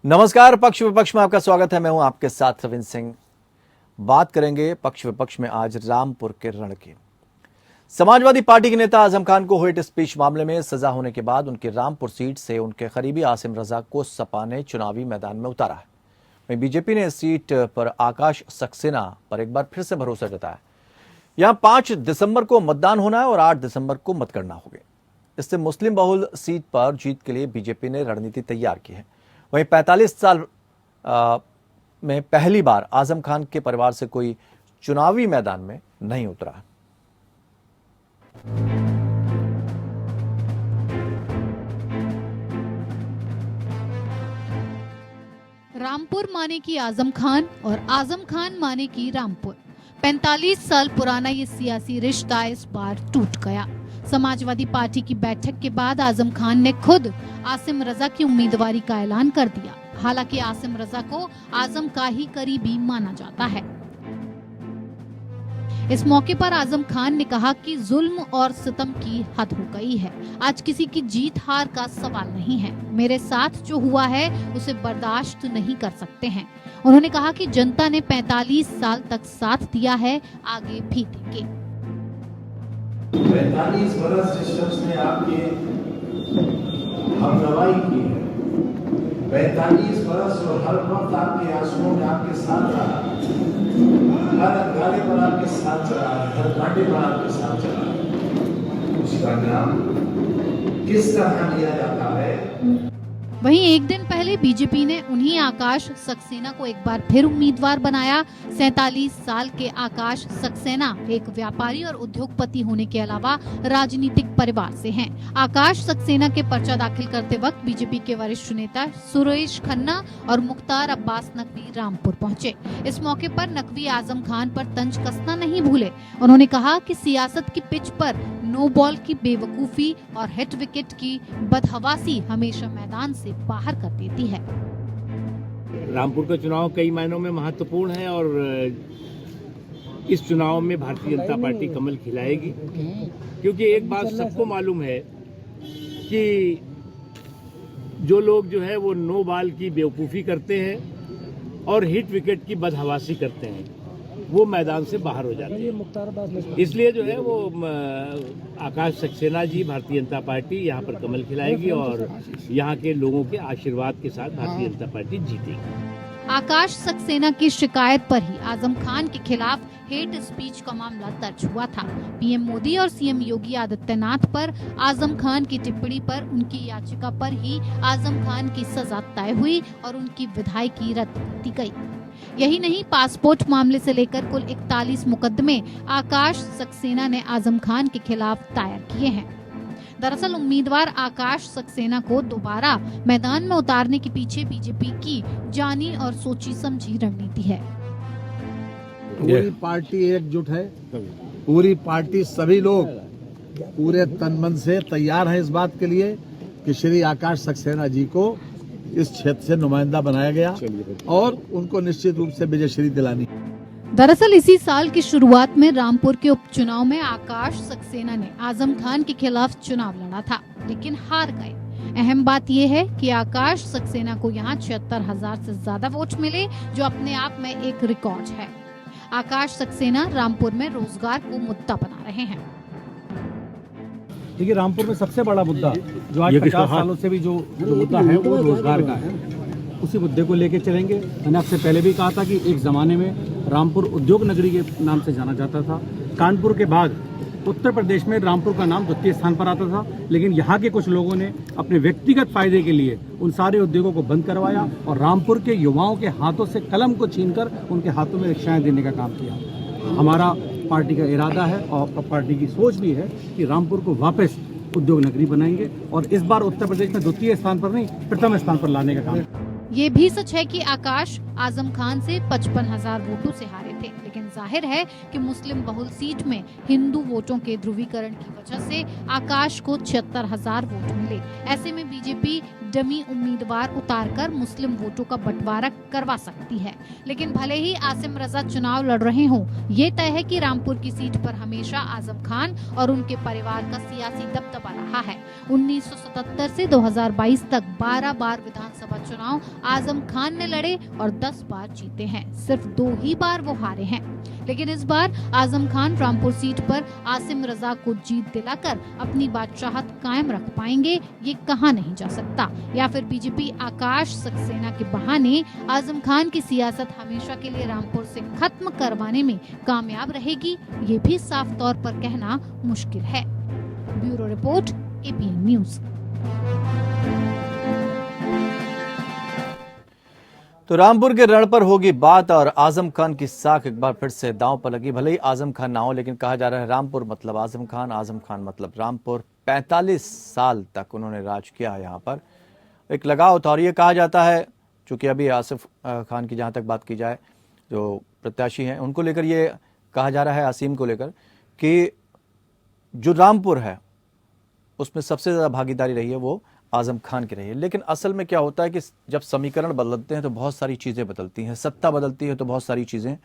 नमस्कार। पक्ष विपक्ष में आपका स्वागत है। मैं हूं आपके साथ रविंद्र सिंह। बात करेंगे पक्ष विपक्ष में आज रामपुर के रण की। समाजवादी पार्टी के नेता आजम खान को हेट स्पीच मामले में सजा होने के बाद उनकी रामपुर सीट से उनके करीबी आसिम रजा को सपा ने चुनावी मैदान में उतारा है। वहीं बीजेपी ने इस सीट पर आकाश सक्सेना पर एक बार फिर से भरोसा जताया। यहां 5 दिसंबर को मतदान होना है और 8 दिसंबर को मतगणना होगी। इससे मुस्लिम बहुल सीट पर जीत के लिए बीजेपी ने रणनीति तैयार की है। वहीं 45 साल में पहली बार आजम खान के परिवार से कोई चुनावी मैदान में नहीं उतरा। रामपुर माने की आजम खान और आजम खान माने की रामपुर। 45 साल पुराना ये सियासी रिश्ता इस बार टूट गया। समाजवादी पार्टी की बैठक के बाद आजम खान ने खुद आसिम रजा की उम्मीदवारी का ऐलान कर दिया। हालांकि आसिम रजा को आजम का ही करीबी माना जाता है। इस मौके पर आजम खान ने कहा कि जुल्म और सितम की हद हो गई है। आज किसी की जीत हार का सवाल नहीं है। मेरे साथ जो हुआ है उसे बर्दाश्त नहीं कर सकते हैं। उन्होंने कहा कि जनता ने 45 साल तक साथ दिया है, आगे भी देंगे। 45 बरस जिस शख्स ने आपके हमनवाई की है, 45 बरस और हर वक्त आपके आंसुओं में आपके साथ रहा, हर गाने पर आपके साथ चला, हर कांटे पर आपके साथ चला, उसका नाम किस तरह लिया जाता है। वहीं एक दिन पहले बीजेपी ने उन्हीं आकाश सक्सेना को एक बार फिर उम्मीदवार बनाया। 47 साल के आकाश सक्सेना एक व्यापारी और उद्योगपति होने के अलावा राजनीतिक परिवार से हैं। आकाश सक्सेना के पर्चा दाखिल करते वक्त बीजेपी के वरिष्ठ नेता सुरेश खन्ना और मुख्तार अब्बास नकवी रामपुर पहुंचे। इस मौके पर नकवी आजम खान पर तंज कसना नहीं भूले। उन्होंने कहा कि सियासत की पिच पर नो बॉल की बेवकूफी और हिट विकेट की बदहवासी हमेशा मैदान से बाहर कर देती है। रामपुर का चुनाव कई मायनों में महत्वपूर्ण है और इस चुनाव में भारतीय जनता पार्टी कमल खिलाएगी, क्योंकि एक बात सबको मालूम है कि जो लोग जो है वो नो बॉल की बेवकूफ़ी करते हैं और हिट विकेट की बदहवासी करते हैं, वो मैदान से बाहर हो जाते हैं। इसलिए जो है वो आकाश सक्सेना जी भारतीय जनता पार्टी यहाँ पर कमल खिलाएगी और यहाँ के लोगों के आशीर्वाद के साथ भारतीय जनता पार्टी जीतेगी। आकाश सक्सेना की शिकायत पर ही आजम खान के खिलाफ हेट स्पीच का मामला दर्ज हुआ था। पीएम मोदी और सीएम योगी आदित्यनाथ पर आजम खान की टिप्पणी पर उनकी याचिका पर ही आजम खान की सजा तय हुई और उनकी विधायकी रद्द कर दी गई। यही नहीं, पासपोर्ट मामले से लेकर कुल 41 मुकदमे आकाश सक्सेना ने आजम खान के खिलाफ दायर किए हैं। दरअसल उम्मीदवार आकाश सक्सेना को दोबारा मैदान में उतारने के पीछे बीजेपी की जानी और सोची समझी रणनीति है। पूरी पार्टी एकजुट है, पूरी पार्टी, सभी लोग पूरे तन मन से तैयार हैं इस बात के लिए कि श्री आकाश सक्सेना जी को इस क्षेत्र से नुमाइंदा बनाया गया और उनको निश्चित रूप से विजयश्री दिलानी। दरअसल इसी साल की शुरुआत में रामपुर के उपचुनाव में आकाश सक्सेना ने आजम खान के खिलाफ चुनाव लड़ा था, लेकिन हार गए। अहम बात यह है कि आकाश सक्सेना को यहाँ 76,000 से ज्यादा वोट मिले, जो अपने आप में एक रिकॉर्ड है। आकाश सक्सेना रामपुर में रोजगार को मुद्दा बना रहे हैं। देखिए, रामपुर में सबसे बड़ा मुद्दा जो आज 50 सालों से भी जो मुद्दा है वो रोजगार का है। उसी मुद्दे को लेके चलेंगे। मैंने आपसे पहले भी कहा था कि एक ज़माने में रामपुर उद्योग नगरी के नाम से जाना जाता था। कानपुर के बाद उत्तर प्रदेश में रामपुर का नाम द्वितीय स्थान पर आता था, लेकिन यहाँ के कुछ लोगों ने अपने व्यक्तिगत फायदे के लिए उन सारे उद्योगों को बंद करवाया और रामपुर के युवाओं के हाथों से कलम को छीनकर उनके हाथों में रिक्शाएं देने का काम किया। हमारा पार्टी का इरादा है और पार्टी की सोच भी है कि रामपुर को वापस उद्योग नगरी बनाएंगे और इस बार उत्तर प्रदेश में द्वितीय स्थान पर नहीं, प्रथम स्थान पर लाने का काम। ये भी सच है कि आकाश आजम खान से 55,000 वोटों से हारे थे, लेकिन जाहिर है कि मुस्लिम बहुल सीट में हिंदू वोटों के ध्रुवीकरण की वजह से आकाश को 76,000 वोट मिले। ऐसे में बीजेपी डमी उम्मीदवार उतारकर मुस्लिम वोटों का बंटवारा करवा सकती है। लेकिन भले ही आसिम रजा चुनाव लड़ रहे हों, ये तय है कि रामपुर की सीट पर हमेशा आजम खान और उनके परिवार का सियासी दबदबा रहा है। 1977 से 2022 तक 12 बार विधानसभा चुनाव आजम खान ने लड़े और 10 बार जीते हैं। सिर्फ 2 ही बार वो हारे हैं। लेकिन इस बार आजम खान रामपुर सीट पर आसिम रजा को जीत दिलाकर अपनी बादशाहत कायम रख पाएंगे, ये कहा नहीं जा सकता। या फिर बीजेपी आकाश सक्सेना के बहाने आजम खान की सियासत हमेशा के लिए रामपुर से खत्म करवाने में कामयाब रहेगी, ये भी साफ तौर पर कहना मुश्किल है। Bureau report, APN news. तो रामपुर के रण पर होगी बात और आजम खान की साख एक बार फिर से दांव पर लगी। भले ही आजम खान ना हो, लेकिन कहा जा रहा है रामपुर मतलब आजम खान मतलब रामपुर। 45 साल तक उन्होंने राज किया यहाँ पर, एक लगाव था। और ये कहा जाता है, चूंकि अभी आसिफ खान की जहाँ तक बात की जाए, जो प्रत्याशी हैं उनको लेकर ये कहा जा रहा है, आसिम को लेकर, कि जो रामपुर है उसमें सबसे ज़्यादा भागीदारी रही है वो आजम खान की रही है। लेकिन असल में क्या होता है कि जब समीकरण बदलते हैं तो बहुत सारी चीज़ें बदलती हैं, सत्ता बदलती है तो बहुत सारी चीज़ें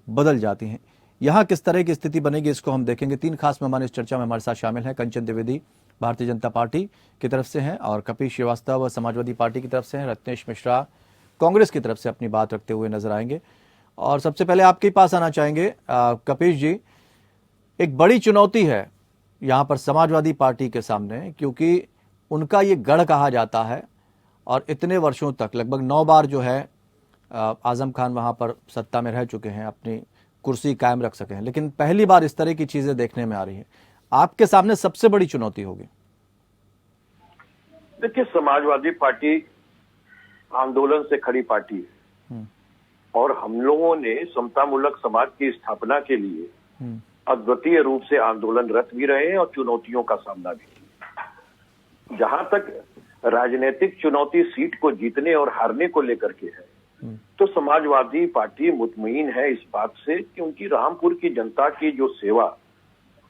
बदल जाती हैं। यहाँ किस तरह की स्थिति बनेगी इसको हम देखेंगे। 3 खास मेहमान इस चर्चा में हमारे साथ शामिल हैं। कंचन द्विवेदी भारतीय जनता पार्टी की तरफ से हैं और कपिल श्रीवास्तव समाजवादी पार्टी की तरफ से हैं। रत्नेश मिश्रा कांग्रेस की तरफ से अपनी बात रखते हुए नजर आएंगे। और सबसे पहले आपके पास आना चाहेंगे कपिल जी, एक बड़ी चुनौती है यहाँ पर समाजवादी पार्टी के सामने, क्योंकि उनका ये गढ़ कहा जाता है और इतने वर्षों तक लगभग 9 बार जो है आजम खान वहाँ पर सत्ता में रह चुके हैं, अपनी कुर्सी कायम रख सके हैं, लेकिन पहली बार इस तरह की चीज़ें देखने में आ रही हैं। आपके सामने सबसे बड़ी चुनौती होगी। देखिए, समाजवादी पार्टी आंदोलन से खड़ी पार्टी है और हम लोगों ने समतामूलक समाज की स्थापना के लिए अद्वितीय रूप से आंदोलनरत भी रहे हैं और चुनौतियों का सामना भी किया। जहां तक राजनीतिक चुनौती सीट को जीतने और हारने को लेकर के है, तो समाजवादी पार्टी मुतमईन है इस बात से, क्योंकि रामपुर की जनता की जो सेवा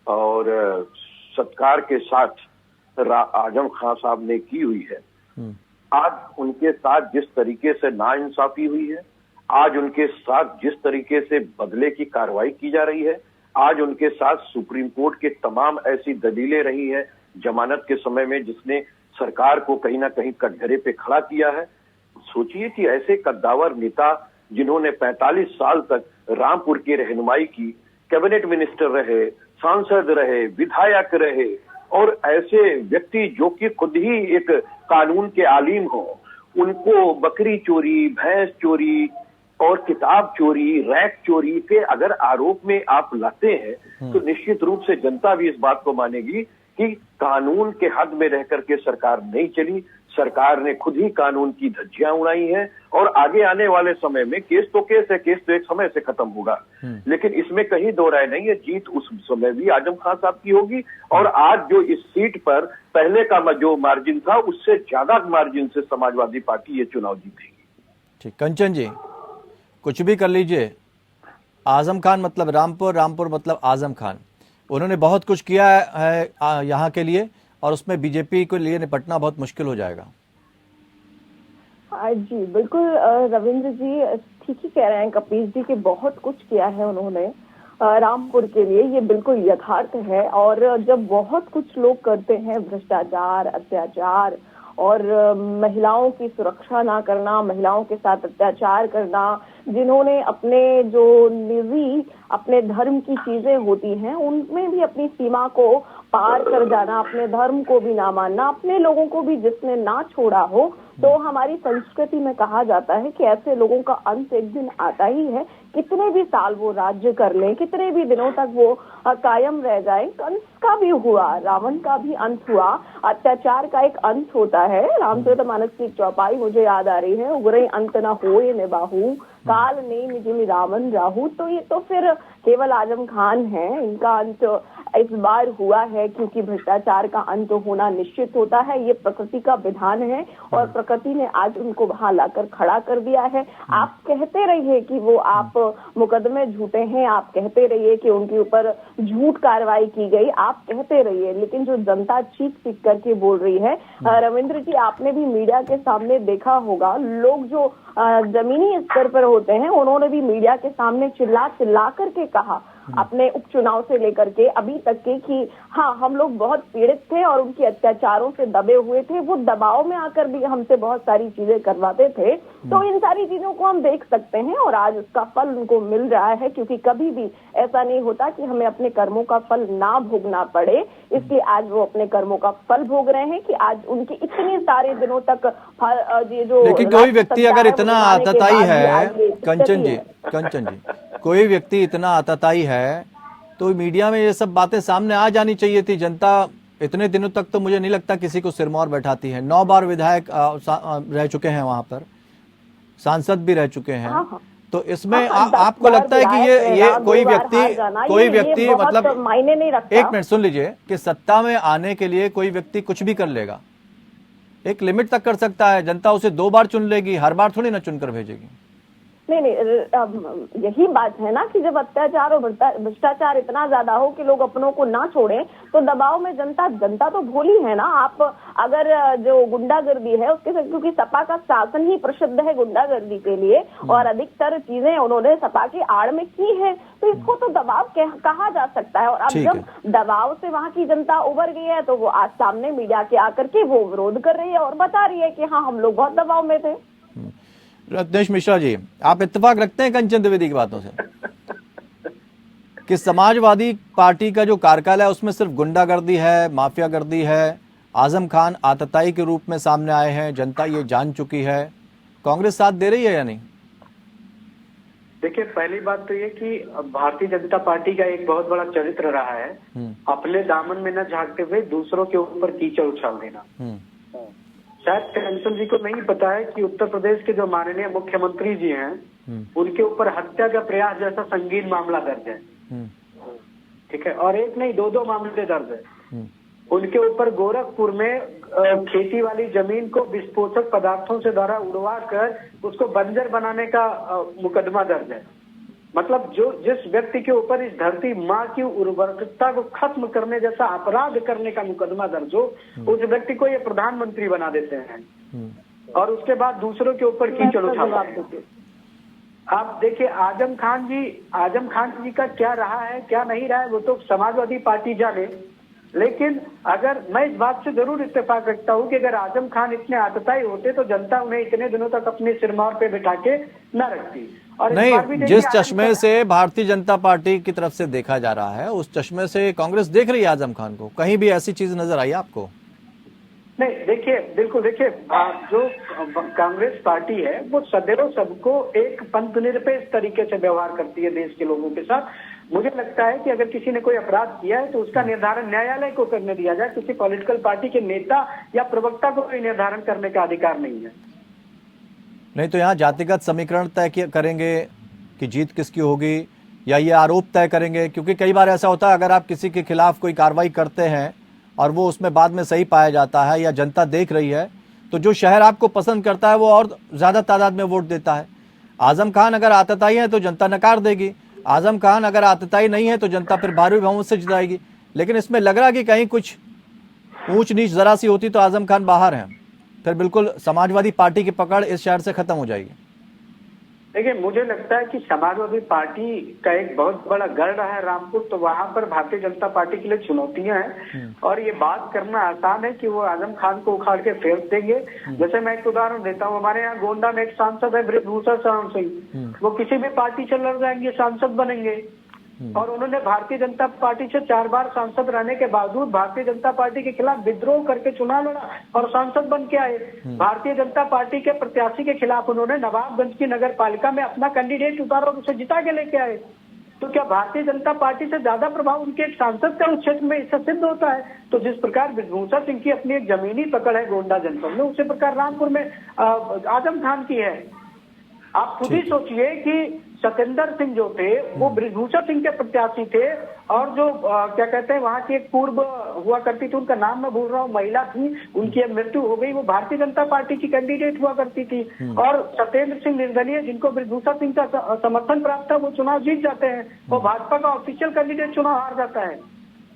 और सत्कार के साथ आजम खान साहब ने की हुई है, आज उनके साथ जिस तरीके से नाइंसाफी हुई है, आज उनके साथ जिस तरीके से बदले की कार्रवाई की जा रही है, आज उनके साथ सुप्रीम कोर्ट के तमाम ऐसी दलीलें रही हैं जमानत के समय में, जिसने सरकार को कहीं ना कहीं कटघरे पे खड़ा किया है। सोचिए कि ऐसे कद्दावर नेता जिन्होंने 45 साल तक रामपुर की रहनुमाई की, कैबिनेट मिनिस्टर रहे, सांसद रहे, विधायक रहे, और ऐसे व्यक्ति जो कि खुद ही एक कानून के आलिम हो, उनको बकरी चोरी, भैंस चोरी और किताब चोरी, रैक चोरी के अगर आरोप में आप लाते हैं, तो निश्चित रूप से जनता भी इस बात को मानेगी कि कानून के हद में रह करके सरकार नहीं चली, सरकार ने खुद ही कानून की धज्जियां उड़ाई हैं। और आगे आने वाले समय में केस तो एक समय से खत्म होगा, लेकिन इसमें कहीं दो राय नहीं है, जीत उस समय भी आजम खान साहब की होगी। और आज जो इस सीट पर पहले का जो मार्जिन था, उससे ज्यादा मार्जिन से समाजवादी पार्टी ये चुनाव जीतेगी। ठीक, कंचन जी, कुछ भी कर लीजिए, आजम खान मतलब रामपुर, रामपुर मतलब आजम खान। उन्होंने बहुत कुछ किया है यहाँ के लिए, और उसमें बीजेपी के लिए निपटना बहुत मुश्किल हो जाएगा। जी बिल्कुल, रविंद्र जी ठीक ही कह रहे हैं। कपिल जी के बहुत कुछ किया है उन्होंने रामपुर के लिए, ये बिल्कुल यथार्थ है। और जब बहुत कुछ लोग करते हैं भ्रष्टाचार, अत्याचार और महिलाओं की सुरक्षा ना करना, महिलाओं के साथ अत्याचार करना, जिन्होंने अपने जो निजी अपने धर्म की चीजें होती हैं उनमें भी अपनी सीमा को पार कर जाना, अपने धर्म को भी ना मानना, अपने लोगों को भी जिसने ना छोड़ा हो, तो हमारी संस्कृति में कहा जाता है कि ऐसे लोगों का अंत एक दिन आता ही है। कितने भी साल वो राज्य कर लें, कितने भी दिनों तक वो कायम रह जाए। कंस का भी हुआ, रावण का भी अंत हुआ, अत्याचार का एक अंत होता है। रामचरितमानस की चौपाई मुझे याद आ रही है, उग्रई अंत न होए निबाहु, काल ने निजि रावण राहु। तो ये तो फिर केवल आजम खान हैं, इनका अंत इस बार हुआ है क्योंकि भ्रष्टाचार का अंत होना निश्चित होता है, ये प्रकृति का विधान है और प्रकृति ने आज उनको वहां लाकर खड़ा कर दिया है। आप कहते रहिए कि वो आप मुकदमे झूठे हैं, आप कहते रहिए कि उनके ऊपर झूठ कार्रवाई की गई, आप कहते रहिए, लेकिन जो जनता चीख चीख करके बोल रही है, रविंद्र जी आपने भी मीडिया के सामने देखा होगा, लोग जो जमीनी स्तर पर होते हैं उन्होंने भी मीडिया के सामने चिल्ला चिल्ला करके कहा अपने उपचुनाव से लेकर के अभी तक के कि हाँ हम लोग बहुत पीड़ित थे और उनके अत्याचारों से दबे हुए थे, वो दबाव में आकर भी हमसे बहुत सारी चीजें करवाते थे। तो इन सारी चीजों को हम देख सकते हैं और आज उसका फल उनको मिल रहा है, क्योंकि कभी भी ऐसा नहीं होता कि हमें अपने कर्मों का फल ना भोगना पड़े, इसलिए आज वो अपने कर्मों का फल भोग रहे हैं कि आज उनके इतने सारे दिनों तक ये जो, लेकिन कोई व्यक्ति अगर इतना आतताई है, कंचन जी, कोई व्यक्ति इतना आतताई है तो मीडिया में ये सब बातें सामने आ जानी चाहिए थी। जनता इतने दिनों तक तो मुझे नहीं लगता किसी को सिरमौर बैठाती है। 9 बार विधायक रह चुके हैं वहां पर, सांसद भी रह चुके हैं। तो इसमें आपको लगता है कि ये कोई व्यक्ति मतलब मायने नहीं रखता। एक मिनट सुन लीजिए कि सत्ता में आने के लिए कोई व्यक्ति कुछ भी कर लेगा, एक लिमिट तक कर सकता है। जनता उसे 2 बार चुन लेगी, हर बार थोड़ी ना चुनकर भेजेगी। नहीं, यही बात है ना कि जब अत्याचार और भ्रष्टाचार इतना ज्यादा हो कि लोग अपनों को ना छोड़ें तो दबाव में जनता तो भोली है ना। आप अगर जो गुंडागर्दी है उसके, क्योंकि सपा का शासन ही प्रसिद्ध है गुंडागर्दी के लिए और अधिकतर चीजें उन्होंने सपा की आड़ में की है, तो इसको तो दबाव कहा जा सकता है। और अब जब दबाव से वहां की जनता उबर गई है तो वो आज सामने मीडिया के आकर के वो विरोध कर रही है और बता रही है कि हाँ हम लोग बहुत दबाव में थे। रत्नेश मिश्रा जी, आप इत्तेफाक रखते हैं कंचन द्विवेदी की बातों से कि समाजवादी पार्टी का जो कार्यकाल है उसमें सिर्फ गुंडागर्दी है, माफियागर्दी है, आजम खान आतताई के रूप में सामने आए हैं, जनता ये जान चुकी है, कांग्रेस साथ दे रही है या नहीं? देखिए, पहली बात तो ये कि भारतीय जनता पार्टी का एक बहुत बड़ा चरित्र रहा है अपने दामन में न झांकते हुए दूसरों के ऊपर कीचड़ उछाल देना। शायद कंचन जी को नहीं पता है कि उत्तर प्रदेश के जो माननीय मुख्यमंत्री जी हैं उनके ऊपर हत्या का प्रयास जैसा संगीन मामला दर्ज है। ठीक है, और एक नहीं 2 मामले दर्ज है। उनके ऊपर गोरखपुर में खेती वाली जमीन को विस्फोटक पदार्थों से द्वारा उड़वा कर उसको बंजर बनाने का मुकदमा दर्ज है। मतलब जिस व्यक्ति के ऊपर इस धरती माँ की उर्वरकता को खत्म करने जैसा अपराध करने का मुकदमा दर्ज हो, उस व्यक्ति को ये प्रधानमंत्री बना देते हैं और उसके बाद दूसरों के ऊपर कीचड़ उछालते हैं। आप देखिए आजम खान जी का क्या रहा है क्या नहीं रहा है वो तो समाजवादी पार्टी जाने, लेकिन अगर मैं इस बात से जरूर इत्तेफाक रखता हूँ कि अगर आजम खान इतने आतताई होते तो जनता उन्हें इतने दिनों तक अपने सिरमौर पे बिठा के न रखती। और नहीं, जिस चश्मे से भारतीय जनता पार्टी की तरफ से देखा जा रहा है उस चश्मे से कांग्रेस देख रही है आजम खान को, कहीं भी ऐसी चीज नजर आई आपको? नहीं, देखिए बिल्कुल, देखिए जो कांग्रेस पार्टी है वो सदैव सबको एक पंथ निरपेक्ष तरीके से व्यवहार करती है देश के लोगों के साथ। मुझे लगता है कि अगर किसी ने कोई अपराध किया है तो उसका निर्धारण न्यायालय को करने दिया जाए, किसी पॉलिटिकल पार्टी के नेता या प्रवक्ता को कोई निर्धारण करने का अधिकार नहीं है। नहीं तो यहाँ जातिगत समीकरण तय करेंगे कि जीत किसकी होगी या ये आरोप तय करेंगे, क्योंकि कई बार ऐसा होता है अगर आप किसी के खिलाफ कोई कार्रवाई करते हैं और वो उसमें बाद में सही पाया जाता है या जनता देख रही है तो जो शहर आपको पसंद करता है वो और ज्यादा तादाद में वोट देता है। आजम खान अगर आतताई है तो जनता नकार देगी, आजम खान अगर आतताई नहीं है तो जनता फिर भारी बहुमत से जिताएगी। लेकिन इसमें लग रहा कि कहीं कुछ ऊंच नीच जरा सी होती तो आजम खान बाहर हैं, फिर बिल्कुल समाजवादी पार्टी की पकड़ इस शहर से खत्म हो जाएगी। देखिए, मुझे लगता है कि समाजवादी पार्टी का एक बहुत बड़ा गढ़ रहा है रामपुर, तो वहां पर भारतीय जनता पार्टी के लिए चुनौतियां हैं और ये बात करना आसान है कि वो आजम खान को उखाड़ के फेंक देंगे। जैसे मैं एक उदाहरण देता हूँ, हमारे यहाँ गोंडा में एक सांसद है बृजभूषण शरण सिंह, वो किसी भी पार्टी से लड़ जाएंगे, सांसद बनेंगे और उन्होंने भारतीय जनता पार्टी से 4 बार सांसद रहने के बावजूद भारतीय जनता पार्टी के खिलाफ विद्रोह करके चुनाव लड़ा और सांसद बन के आए। भारतीय जनता पार्टी के प्रत्याशी के खिलाफ उन्होंने नवाबगंज की नगर पालिका में अपना कैंडिडेट उतारा और उसे जिता के लेके आए। तो क्या भारतीय जनता पार्टी से ज्यादा प्रभाव उनके एक सांसद का उस क्षेत्र में इससे सिद्ध होता है? तो जिस प्रकार बृजभूषण सिंह की अपनी एक जमीनी पकड़ है गोंडा जनपद में, उसी प्रकार रामपुर में आजम खान की है। आप खुद ही सोचिए कि सतेंद्र सिंह जो थे वो बृजभूषण सिंह के प्रत्याशी थे, और जो क्या कहते हैं वहाँ की एक पूर्व हुआ करती थी, उनका नाम मैं भूल रहा हूँ, महिला थी, उनकी अब मृत्यु हो गई, वो भारतीय जनता पार्टी की कैंडिडेट हुआ करती थी। और सत्येंद्र सिंह निर्दलीय, जिनको बृजभूषण सिंह का समर्थन प्राप्त था, वो चुनाव जीत जाते हैं, वो भाजपा का ऑफिशियल कैंडिडेट चुनाव हार जाता है।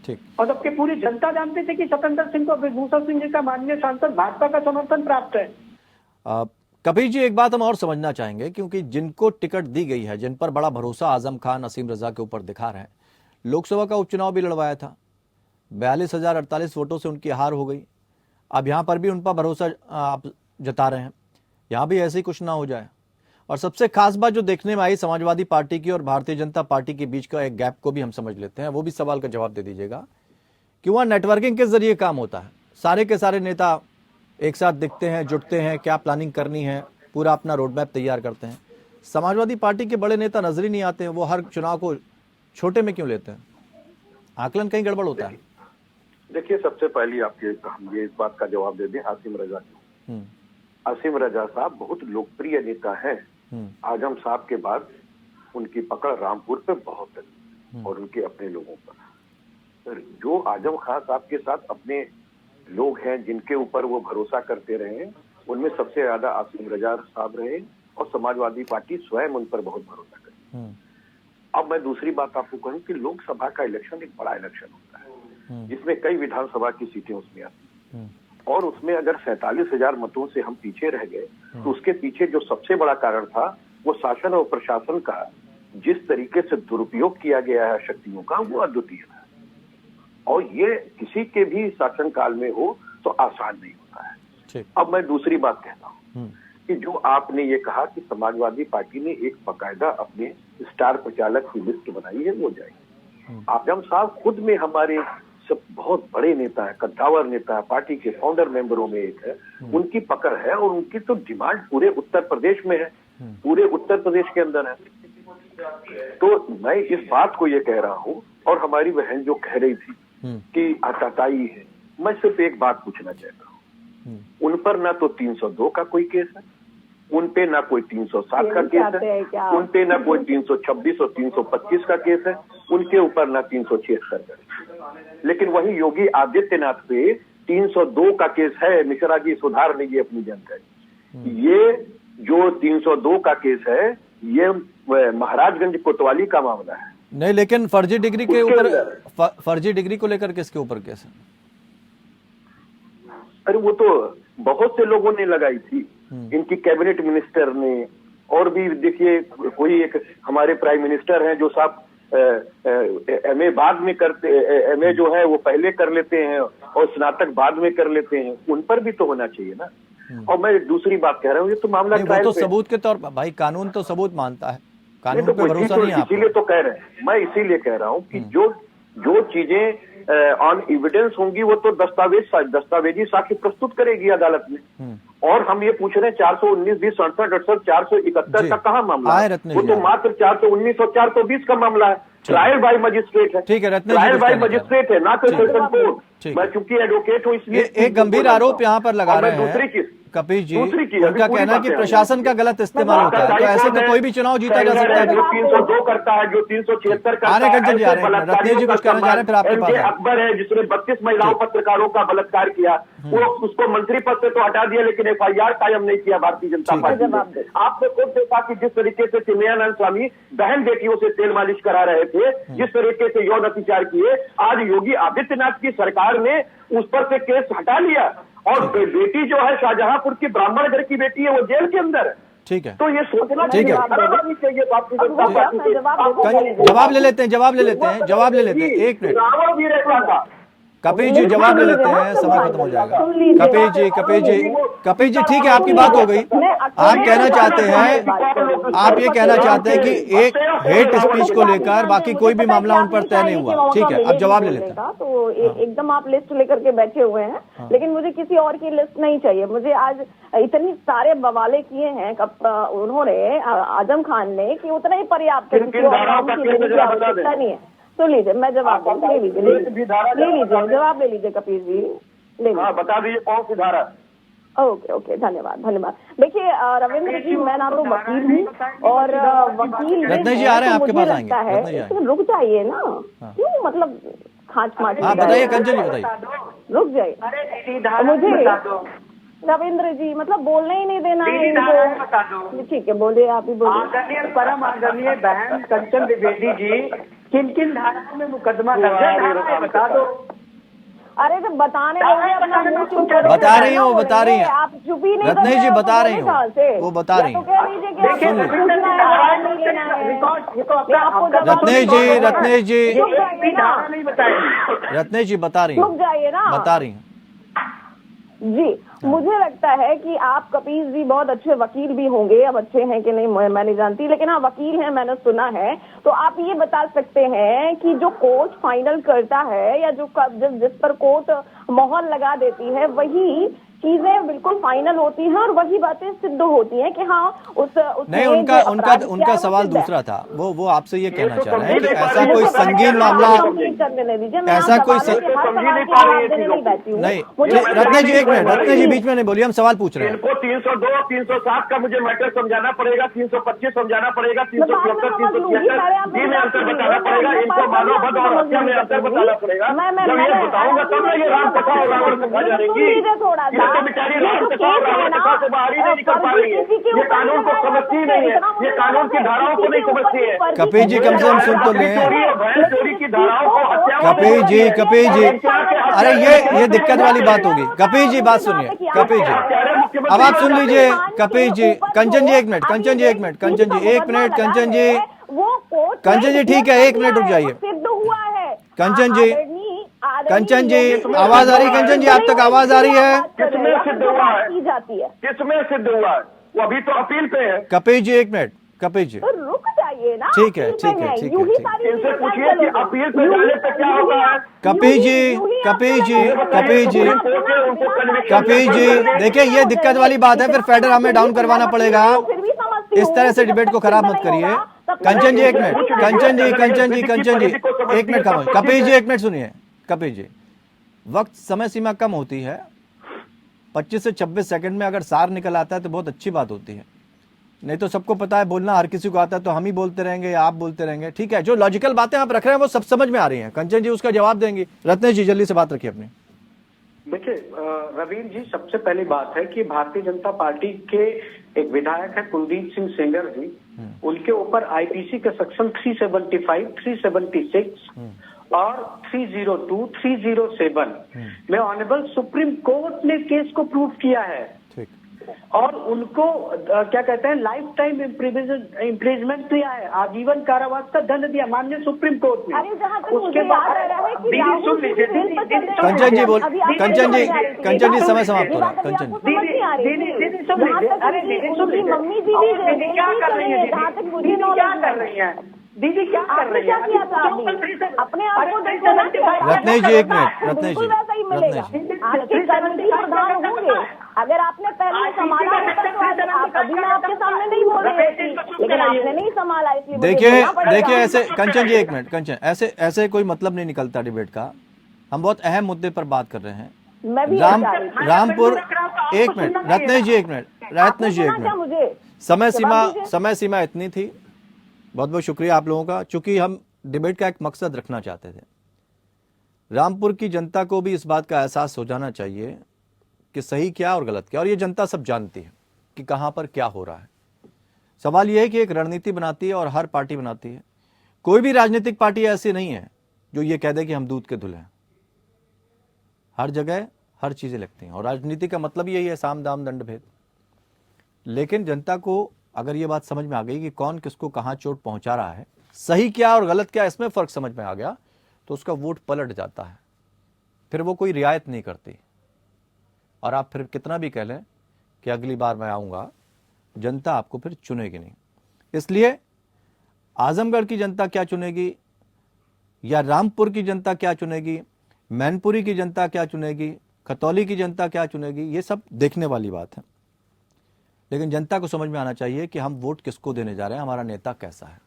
ठीक। और जबकि पूरी जनता जानती थी कि सत्येंद्र सिंह को बृजभूषण सिंह जी का माननीय सांसद भाजपा का समर्थन प्राप्त है। कपिल जी, एक बात हम और समझना चाहेंगे, क्योंकि जिनको टिकट दी गई है, जिन पर बड़ा भरोसा आजम खान, असीम रजा के ऊपर दिखा रहे हैं, लोकसभा का उपचुनाव भी लड़वाया था, 42,048 वोटों से उनकी हार हो गई। अब यहाँ पर भी उन पर भरोसा आप जता रहे हैं, यहाँ भी ऐसे ही कुछ ना हो जाए। और सबसे खास बात जो देखने में आई समाजवादी पार्टी की और भारतीय जनता पार्टी के बीच का एक गैप को भी हम समझ लेते हैं, वो भी सवाल का जवाब दे दीजिएगा कि वहाँ नेटवर्किंग के जरिए काम होता है। सारे के सारे नेता एक साथ दिखते हैं, जुटते हैं, क्या प्लानिंग करनी है, पूरा अपना रोड मैप तैयार करते हैं। समाजवादी पार्टी के बड़े नेता नजर ही नहीं आते हैं, वो हर चुनाव को छोटे में क्यों लेते हैं? आकलन कहीं गड़बड़ होता है। देखिए, सबसे पहले हम ये इस बात का जवाब दे दें आसिम रजा को। आसिम रजा साहब बहुत लोकप्रिय नेता हैं। आजम साहब के बाद उनकी पकड़ रामपुर पे बहुत है और उनके अपने लोगों पर। जो आजम खान साहब के साथ अपने लोग हैं, जिनके ऊपर वो भरोसा करते रहे, उनमें सबसे ज्यादा आसिम रजा साहब रहे और समाजवादी पार्टी स्वयं उन पर बहुत भरोसा करे। अब मैं दूसरी बात आपको कहूं कि लोकसभा का इलेक्शन एक बड़ा इलेक्शन होता है, जिसमें कई विधानसभा की सीटें उसमें आती हैं, और उसमें अगर 47,000 मतों से हम पीछे रह गए तो उसके पीछे जो सबसे बड़ा कारण था वो शासन और प्रशासन का जिस तरीके से दुरुपयोग किया गया है शक्तियों का, वो अद्वितीय था। और ये किसी के भी शासनकाल में हो तो आसान नहीं होता है। अब मैं दूसरी बात कहता हूँ कि जो आपने ये कहा कि समाजवादी पार्टी ने एक बाकायदा अपने स्टार प्रचालक की लिस्ट बनाई है, वो जाएगी। आजम साहब खुद में हमारे सब बहुत बड़े नेता है, कद्दावर नेता है, पार्टी के फाउंडर मेंबरों में एक है, उनकी पकड़ है और उनकी तो डिमांड पूरे उत्तर प्रदेश में है, पूरे उत्तर प्रदेश के अंदर है। तो मैं इस बात को ये कह रहा हूँ, और हमारी बहन जो कह रही थी कि आताताई है, मैं सिर्फ एक बात पूछना चाहता हूँ, उन पर ना तो 302 का कोई केस है, उन पे ना कोई 307 का केस है, उन पे ना कोई 326 और 325 का केस है, उनके ऊपर ना 376 का। लेकिन वही योगी आदित्यनाथ पे 302 का केस है। मिश्रा जी सुधार लीजिए अपनी जानकारी। ये जो 302 का केस है, ये महाराजगंज कोतवाली का मामला है। नहीं, लेकिन फर्जी डिग्री के ऊपर, फर्जी डिग्री को लेकर किसके ऊपर केस है? अरे वो तो बहुत से लोगों ने लगाई थी, इनकी कैबिनेट मिनिस्टर ने, और भी देखिए कोई एक हमारे प्राइम मिनिस्टर हैं जो साहब एमए बाद में करते, एमए जो है वो पहले कर लेते हैं और स्नातक बाद में कर लेते हैं, उन पर भी तो होना चाहिए ना। और मैं दूसरी बात कह रहा हूँ, ये तो मामला वो तो सबूत के तौर पर, भाई कानून तो सबूत मानता है, कानून पे भरोसा नहीं है आपको। इसीलिए तो कह रहे हैं, मैं इसीलिए कह रहा हूँ कि जो चीजें ऑन एविडेंस होंगी वो तो दस्तावेजी साक्ष्य प्रस्तुत करेगी अदालत में। और हम ये पूछ रहे हैं 419, 20, 67, 68, 471 का कहाँ मामला है? वो तो मात्र 419 और 420 का मामला है। ट्रायल बाय मजिस्ट्रेट है, ठीक है, ट्रायल बाय मजिस्ट्रेट है, ना तो सेशन कोर्ट। मैं चूंकि एडवोकेट हूँ इसलिए एक गंभीर आरोप यहाँ पर लगा रहे हैं दूसरी चीज कपिल जी, उनका कहना है कि प्रशासन का गलत इस्तेमाल होता है, तो ऐसे तो कोई भी चुनाव जीता जा सकता है। जो 302 करता है, जो 376 करता है, रत्नेश जी कुछ कहना चाह रहे हैं, फिर आपके पास अकबर है जिसने 32 महिलाओं पत्रकारों का बलात्कार किया, वो उसको मंत्री पद से तो हटा दिया, लेकिन FIR कायम नहीं किया भारतीय जनता पार्टी ने। आपने खुद देखा कि जिस तरीके से चिन्मयानंद स्वामी बहन बेटियों से तेल मालिश करा रहे थे, जिस तरीके से यौन अत्याचार किए, आज योगी आदित्यनाथ की सरकार ने उस पर से केस हटा लिया, और बेटी जो है शाहजहांपुर की ब्राह्मण घर की बेटी है, वो जेल के अंदर है। ठीक है, तो ये सोचना ठीक है, जवाब ले लेते हैं, एक मिनट रावण भी रहता था। कपिल जी जवाब ले लेते हैं, समय खत्म हो जाएगा। कपिल जी ठीक है, आपकी बात हो गई। आप कहना चाहते हैं, आप ये कहना चाहते हैं कि एक हेट स्पीच को लेकर बाकी कोई भी मामला उन पर तय नहीं हुआ। ठीक है, अब जवाब ले लेते हैं। तो एकदम आप लिस्ट लेकर के बैठे हुए हैं, लेकिन मुझे किसी और की लिस्ट नहीं चाहिए। मुझे आज इतनी सारे बवाले किए हैं उन्होंने, आजम खान ने, कि उतना ही पर्याप्त है, नहीं है। तो लीजिए, मैं जवाब ले लीजिए, जवाब ले लीजिए कपिल जी, ले लीजिए। बता दीजिए कौन सी धारा? ओके ओके, धन्यवाद धन्यवाद। देखिए रविंद्र जी, मैं ना तो वकील हूँ और वकील रत्नेश जी आ रहे हैं, आपके पास आएंगे। लगता है रत्नेश जी आएंगे। इसमें रुक जाइए ना, क्यों मतलब खांच माच हाँ बताइए, कंचन जी बताइए। रुक जाइए मुझे। रविंद्र जी मतलब बोलने ही नहीं देना है इनको। ठीक है, बोलिए, आप ही बोलिए। आदरणीय परम आदरणीय बहन कंचन द्विवेदी जी, किन किन धाराओं में मुकदमा दर्ज है बता दो। अरे जब बताने लगे अपना मुंह चुप करो। बता रही हैं वो, बता रही हैं। आप चुप ही नहीं रत्नेश जी कर रहे हो, बता रही बोले कहाँ हैं से? वो बता रही या हैं। तो कह दीजिए कि देखिए, आपको पूछना है, जवाब नहीं लेना है। नहीं, आपको जवाब रत्नेश नहीं जी, देना है। रत्नेश जी, चुप जाइए ना। नहीं बताएंगे। रत्नेश जी बता रही चुप हैं, जाइए ना। बता रही हैं। जी, मुझे लगता है कि आप कपिल जी बहुत अच्छे वकील भी होंगे, अब अच्छे हैं कि नहीं मैं नहीं जानती, लेकिन हाँ वकील हैं, मैंने सुना है। तो आप ये बता सकते हैं कि जो कोर्ट फाइनल करता है या जो जिस पर कोर्ट मोहर लगा देती है, वही चीजें बिल्कुल फाइनल होती हैं और वही बातें सिद्ध होती हैं कि हाँ नहीं, उनका सवाल दूसरा था। वो आपसे ये कहना चाह रहे हैं कि ऐसा कोई संगीन मामला, ऐसा कोई नहीं। रत्नेश जी एक मिनट, रत्नेश जी बीच में नहीं बोलिए, हम सवाल पूछ रहे हैं। इनको 302, 307 का मुझे मैटर समझाना पड़ेगा, 325 समझाना पड़ेगा, 374, 376 जी में अंतर बताना पड़ेगा। इनको मानववध और हत्या में अंतर बताना पड़ेगा। जब ये बताऊंगा तब ना ये राम कथा और रावण कथा जानेंगी। ये तो बेचारी राम कथा और रावण कथा से बाहर ही नहीं निकल पा रही है। ये कानून को समझती ही नहीं है, ये कानून की धाराओं को नहीं समझती है। कपिल जी कम से कम सुन तो लें। चोरी की धाराओं को, हत्याओं कपिल जी, अरे ये दिक्कत वाली बात होगी। कपिल जी बात सुनिए, कपिल जी अब आप सुन लीजिए। कपिल जी, कंचन जी एक मिनट, कंचन जी एक मिनट, कंचन जी एक मिनट, कंचन जी ठीक है, 1 मिनट रुक जाइए। सिद्ध हुआ है कंचन जी, कंचन जी आवाज आ रही है? कंचन जी आप तक आवाज आ रही है? किसमें सिद्ध हुआ है? की जाती है। किसमें सिद्ध हुआ है? वो अभी तो अपील पे है। कपिल जी 1 मिनट, कपिल जी तो रुक जाइए ना। ठीक है, ठीक है, ठीक है, ठीक है। इनसे पूछिए कि अपील पे जाने पे क्या होता है। कपिल जी, कपिल जी, कपिल जी, कपिल जी देखिए ये दिक्कत वाली बात है, फिर फेडर हमें डाउन करवाना पड़ेगा। इस तरह से डिबेट को खराब मत करिए। कंचन जी 1 मिनट, कंचन जी, कंचन जी, कंचन जी 1 मिनट खामोश। कपिल जी 1 मिनट सुनिए। कपिल जी, वक्त समय सीमा कम होती है, 25 से 26 सेकंड में अगर सार निकल आता है तो बहुत अच्छी बात होती है। नहीं तो सबको पता है बोलना हर किसी को आता है, तो हम ही बोलते रहेंगे या आप बोलते रहेंगे। ठीक है, जो लॉजिकल बातें आप रख रहे हैं वो सब समझ में आ रही हैं। कंचन जी उसका जवाब देंगी। रत्नेश जी जल्दी से बात रखिए अपनी। देखिए रवीन जी, सबसे पहली बात है कि भारतीय जनता पार्टी के एक विधायक है कुलदीप सिंह सेंगर जी, उनके ऊपर आईपीसी के सेक्शन 375, 376 और 302, 307 में ऑनरेबल सुप्रीम कोर्ट ने केस को प्रूव किया है। और उनको क्या कहते हैं, लाइफ टाइम इम्प्रिजमेंट दिया है, आजीवन कारावास का दंड दिया माननीय सुप्रीम कोर्ट ने। उसके बाद दीदी सुन लीजिए, कंचन जी बोल, कंचन जी समय समाप्त हो रहा है। कंचन दीदी सुन लीजिए, अरे दीदी सुन लीजिए, दीदी क्या कर रही है, दीदी क्या कर रही है, दीदी क्या कर रही है, अपने आप को देखो ना। रत्नेश जी 1 मिनट, रत्नेश जी, रत्नेश जी आपके कर्मचारी प्रधान होंगे, अगर आपने पहले संभाला होता तो आप अभी मैं आपके सामने नहीं बोल रही थी, लेकिन आपने नहीं संभाला, इसलिए देखिए ऐसे। कंचन जी 1 मिनट, कंचन ऐसे कोई मतलब नहीं निकलता डिबेट का। हम बहुत अहम मुद्दे पर बात कर रहे हैं। मैं भी रामपुर 1 मिनट, रत्नेश जी 1 मिनट, रत्नेश जी 1 मिनट। समय सीमा इतनी थी। बहुत बहुत शुक्रिया आप लोगों का। चूंकि हम डिबेट का एक मकसद रखना चाहते थे, रामपुर की जनता को भी इस बात का एहसास हो जाना चाहिए कि सही क्या और गलत क्या, और ये जनता सब जानती है कि कहां पर क्या हो रहा है। सवाल यह है कि एक रणनीति बनाती है और हर पार्टी बनाती है। कोई भी राजनीतिक पार्टी ऐसी नहीं है जो ये कह दे कि हम दूध के धुले हैं। हर जगह हर चीजें लगती हैं, और राजनीति का मतलब यही है, साम दाम दंड भेद। लेकिन जनता को अगर ये बात समझ में आ गई कि कौन किसको कहां चोट पहुंचा रहा है, सही क्या और गलत क्या, इसमें फर्क समझ में आ गया, तो उसका वोट पलट जाता है। फिर वो कोई रियायत नहीं करती। और आप फिर कितना भी कह लें कि अगली बार मैं आऊंगा, जनता आपको फिर चुनेगी नहीं। इसलिए आजमगढ़ की जनता क्या चुनेगी या रामपुर की जनता क्या चुनेगी, मैनपुरी की जनता क्या चुनेगी, खतौली की जनता क्या चुनेगी, ये सब देखने वाली बात है। लेकिन जनता को समझ में आना चाहिए कि हम वोट किसको देने जा रहे हैं, हमारा नेता कैसा है,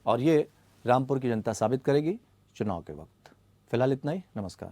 और ये रामपुर की जनता साबित करेगी चुनाव के वक्त। फिलहाल इतना ही। नमस्कार।